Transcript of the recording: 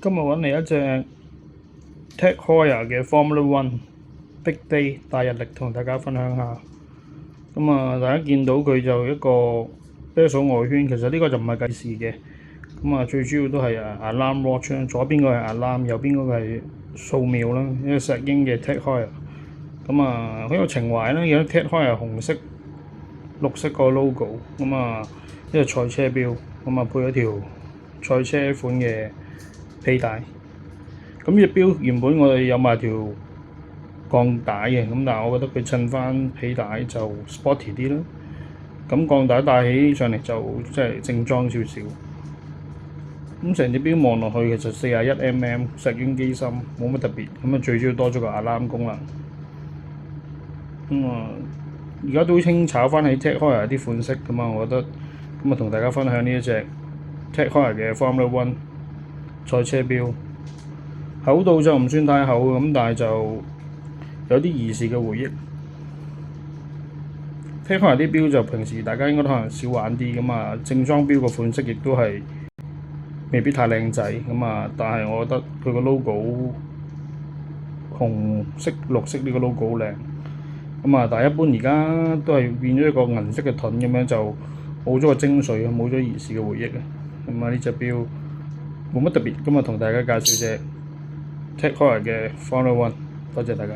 今日揾嚟一隻 Tag Heuer 嘅 Formula One Big Day 大日曆，同大家分享下。大家見到佢就一個啤數外圈，其實呢個就唔係計時嘅。最主要都係alarm watch 啦，左邊個係 alarm，右邊嗰個係掃描啦。一個石英嘅 Tag Heuer，好有情懷啦。有 Tag Heuer 紅色、綠色個 logo，呢個賽車錶，配咗條賽車款嘅皮帶。呢隻錶原本我哋有買條鋼帶嘅，但係我覺得佢襯翻皮帶就 sporty 啲啦。鋼帶戴起上嚟就即係正裝少少。成隻錶望落去其實41mm 石英機芯，冇乜特別。最主要多咗個 alarm 功能。而家都興炒翻起 Tag Heuer 啲款式我覺得同大家分享呢一隻 Tag Heuer 嘅 Formula One 賽車錶。厚度就唔算太厚，但係就有啲兒時嘅回憶。Tag Heuer啲錶就平時大家應該都可能少玩啲正裝錶個款式亦都係未必太靚仔但係我覺得佢個 logo 紅色、綠色呢個 logo 好靚。但係一般而家都係變咗一個銀色嘅盾咁樣，就冇咗個精髓，冇咗兒時嘅回憶啊！呢隻錶冇乜特別，今日同大家介紹隻Tag Heuer嘅 Formula One，多謝大家。